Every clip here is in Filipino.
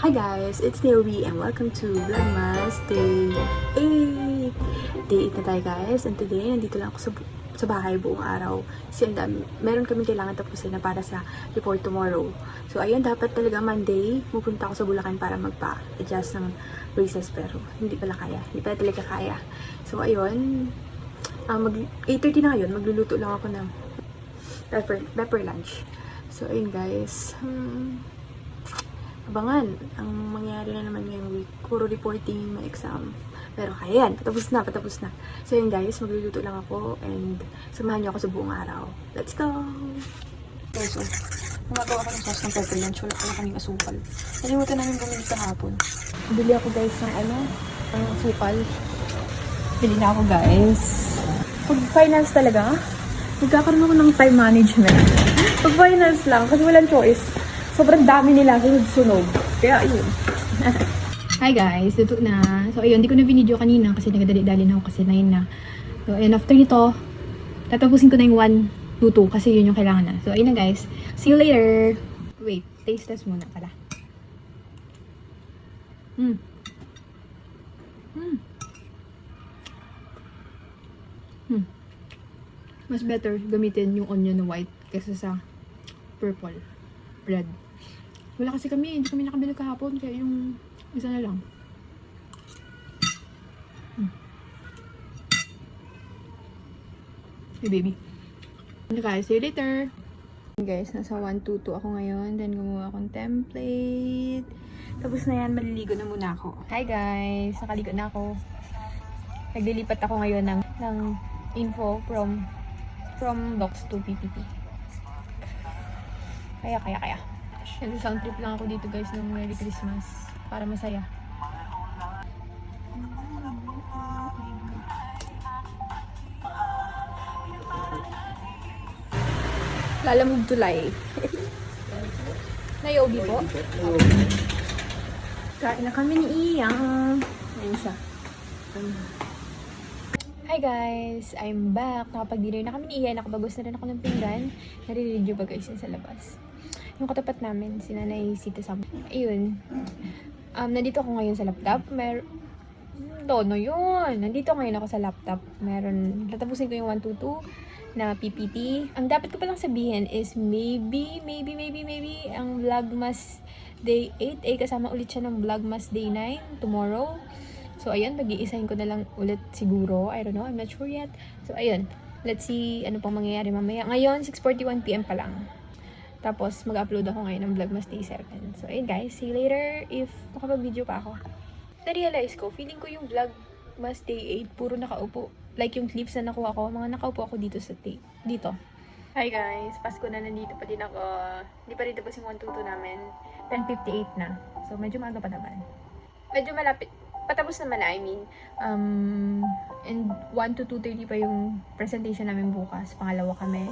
Hi guys, it's Naomi and welcome to Vlogmas Day 8! Day 8 na tayo guys, and today nandito lang ako sa bahay buong araw. Kasi meron kami kailangan tapusin na para sa report tomorrow. So ayun, dapat talaga Monday, pupunta ako sa Bulacan para magpa-adjust ng braces pero hindi pala talaga kaya. So ayun, mag 8:30 na ngayon, magluluto lang ako ng pepper lunch. So ayun guys, abangan ang mangyari na naman ngayong week. Puro reporting, may exam. Pero kaya yan, patapos na. So yun guys, magluluto lang ako and samahan niyo ako sa buong araw. Let's go! So, gumagawa ko ng sauce ng pepper lunch. Wala pala kaming asukal. Nalimutan namin bumili sa hapon. Bili ako guys ng ng asukal. Bili na ako guys. Pag finance talaga, magkakaroon ako ng time management. Pag finance lang, kasi walang choice. Sobrang dami nila sunod-sunog. Kaya, ayun. Hi guys, luto na. So, ayun, hindi ko na video kanina kasi nagadali-dali na ako kasi 9 na. So, ayun, after nito, tatapusin ko na yung 1, 2, 2 kasi yun yung kailangan na. So, ayun na guys. See you later. Wait, taste test muna pala. Mas better gamitin yung onion na white kaysa sa purple bread. Wala kasi kami, hindi kami nakabili kahapon, kaya yung isa na lang. Hey baby. Okay guys, see you later. Guys, nasa 122 ako ngayon, then gumawa akong template. Tapos na yan, maliligo na muna ako. Hi guys, nakaligo na ako. Naglilipat ako ngayon ng info from docs to PPT. Kaya. Sound trip lang ako dito guys ng Merry Christmas. Para masaya. Lalamove tulay. Nayobi po. Kain na kami ni Iyang. Ayun siya. Hi guys! I'm back. Nakapag-dinner na kami ni Ian. Nakapagwas na rin ako ng pinggan. Nare-review ba guys yun sa labas? Yung katapat namin, si Nanay Sita Sam. Ayun. Nandito ako ngayon sa laptop. Tono yun. Nandito ngayon ako sa laptop. Tatapusin ko yung 122 na PPT. Ang dapat ko palang sabihin is maybe ang Vlogmas Day 8 ay kasama ulit siya ng Vlogmas Day 9 tomorrow. So, ayun, mag-iisahin ko na lang ulit siguro. I don't know, I'm not sure yet. So, ayun, let's see ano pang mangyayari mamaya. Ngayon, 6:41 PM pa lang. Tapos, mag-upload ako ngayon ng Vlogmas Day 7. So, ayun guys, see you later if makapag-video pa ako. Na-realize ko, feeling ko yung Vlogmas Day 8, puro nakaupo. Like yung clips na nakuha ko, mga nakaupo ako dito sa dito. Hi guys, Pasko na, nandito pa din ako. Hindi pa rin tapos yung 122 namin. 10:58 na. So, medyo maaga pa naman. Medyo malapit. Patapos naman na, I mean. And 1 to 2:30 pa yung presentation namin bukas. Pangalawa kami.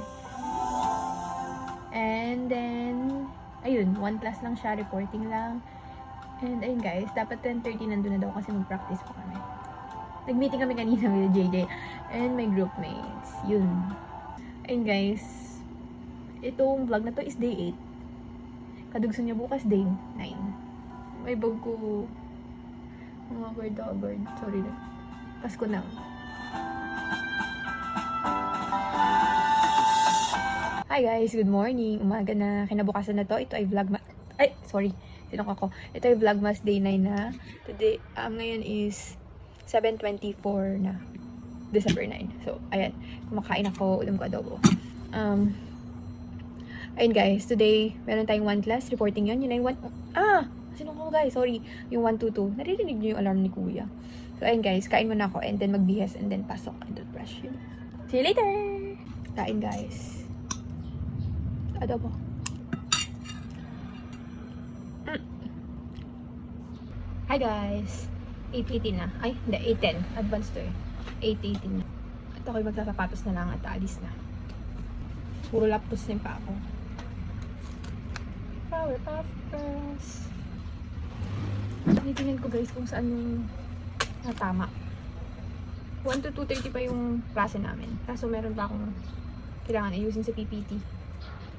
And then, ayun, 1 class lang siya, reporting lang. And ayun guys, dapat 10:30 nandun na daw kasi mag-practice pa kami. Nag-meeting kami kanina with JJ and my groupmates. Yun. Ayun guys, itong vlog na to is day 8. Kadugso niya bukas day 9. May bag ko. Mga bird. Sorry na. Pasko na. Hi guys, good morning. Umaga na, kinabukasan na to. Ito ay Vlogmas. Ay, sorry. Sinok ako. Ito ay Vlogmas Day 9 na. Today, ngayon is 7:24 na. December 9. So, ayan. Kumakain ako, ulam ko adobo. Ayun guys, today, meron tayong 1 class. Reporting yun. Yun ay 1... Sinok ako guys, sorry. Yung 122. Naririnig niyo yung alarm ni kuya. So, ayun guys, kain muna ako and then magbihes and then pasok and toothbrush. Yun. See you later! Kain guys. Adobo. Hi guys! 8:18 na. Ay, hindi. 8:10. Advance to eh. 8:18 na. At ako'y magsasapatos na lang at aalis na. Puro laptos na yung pa ako. Powerpuff Girls. Tinitingnan ko guys kung saan yung tama. 1 to 2:30 pa yung klase namin. Kaso meron pa akong kailangan ayusin sa PPT.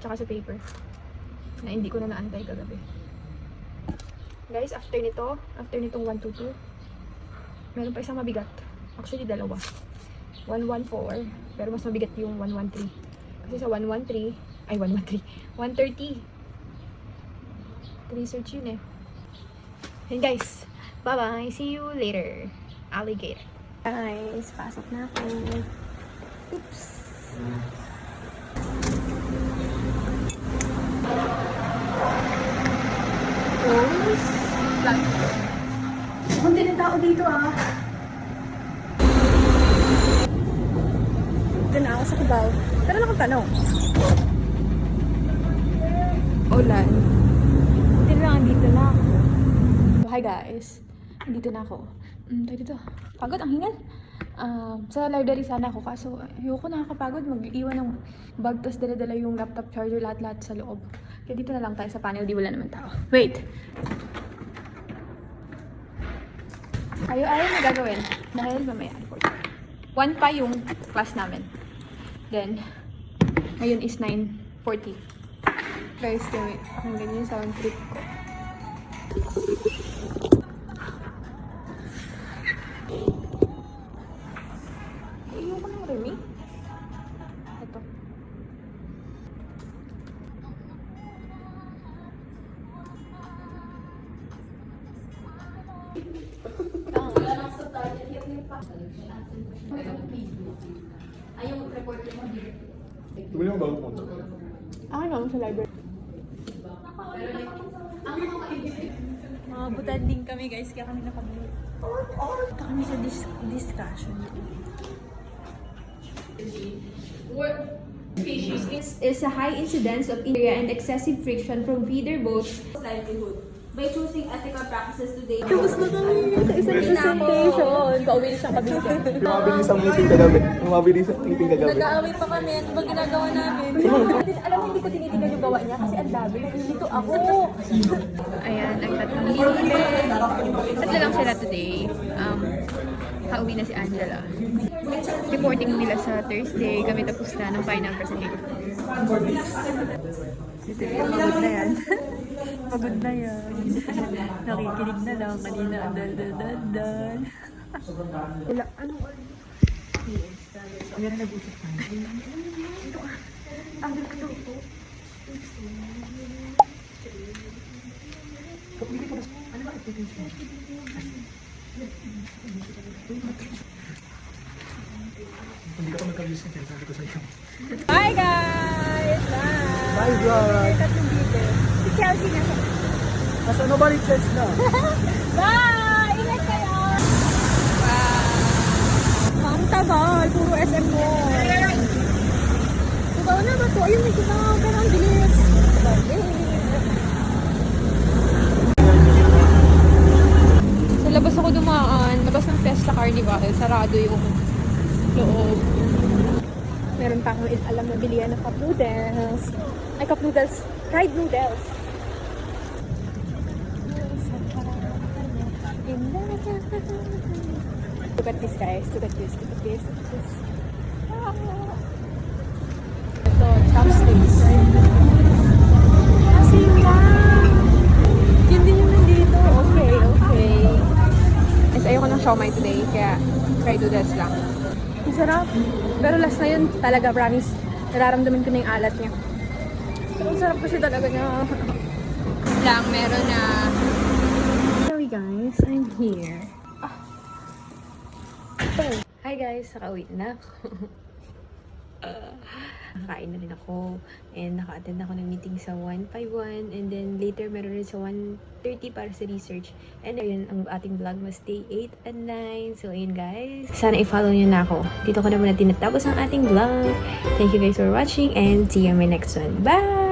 Tsaka sa paper. Na hindi ko na naantay kagabi. Guys, after nitong 122, meron pa isang mabigat. Actually, dalawa. 114, pero mas mabigat yung 113. Kasi sa 113, 130. Research yun eh. And guys, bye-bye. See you later. Alligator. Guys, pasok na ako. Oops. Close. Kunti ng tao dito ah. Dito na ako sa Cubao. Pero lang ang tanong. Ulan. Buti na lang, andito na ako. So, hi guys. Andito na ako. Tayo dito. Pagod ang hingal. Sa library sana ako kaso ayoko nakakapagod mag-iwan ng bag tapos dala-dala yung laptop charger lahat-lahat sa loob. Kaya dito na lang tayo sa panel, di wala naman tao. Wait! Ayaw na gagawin dahil mamaya. 1 pa yung class namin. Then, ngayon is 9:40. Guys, kaya ang ganyan yung sound trip ko. Ayoko ng Remy. Ito. Ayaw mag-report yung mga video. Tuloy yung bago mo. Ako naman sa library. Mga butanding kami guys, kaya kami nakamute. Ito kami sa discussion. Species is a high incidence of injury and excessive friction from feeder boats livelihood. By choosing ethical practices today, Tapos na kami sa isang presentation. Pauwi na siyang kabite. Mabilis ang meeting kagabi. Mabilis ang meeting kagabi. Nag-aaway pa kami. Ano ba ginagawa namin? Alam mo, hindi ko tinitingnan yung gawa niya kasi ang dami. Nandito ako. Ayan, ang tatlong libre. Tatlo lang sila today. Pauwi na si Angela. Reporting nila sa Thursday. Kami tapos na ng final presentation. Ito yung pagod na yan. Pagod na yan. Nakikinig na lang. Kanina, dal. Wala, anong oras? Meron nag-usap tayo. Ito ka. Angel ka to. Ano ba ito? Hindi ka pa nagka-views ng sabi ko sa iyo. Hi guys! Bye vlog! Tatlong dito. Si Chelsea na siya. Nasa nobody chest na. Bye! Ingat kayo! Wow! Ang tagal. Puro SM mo. Tugaw na ba ito? Ayun, may tugaw. Pero ang bilis. Sa labas ako dumaan. Labas ng Fiesta Carnival. Sarado yung loob. Meron pa akong alam na bilihan ng cup noodles. Ay, cup noodles. Fried noodles. Look at this, guys. Look at this. Look at this. Look at this. Ito, chopsticks. Kasi wow! Hindi nyo nandito. Okay. Mas ayoko ng siomai today, kaya fried noodles lang. Ang sarap. Pero last na yun, talaga, promise. Nararamdaman ko na yung alat niya. Pero ang sarap kasi talaga niya. Lang, meron na. Sorry guys, I'm here. Hi guys, nakauwi na ako. Nakain na rin ako. And naka-attend ako ng meeting sa 151. And then later meron rin sa 1:30 para sa research. And ayun, ang ating vlog mas day 8 and 9. So ayun guys. Sana i-follow nyo na ako. Dito ko na muna tinatapos ang ating vlog. Thank you guys for watching and see you in my next one. Bye!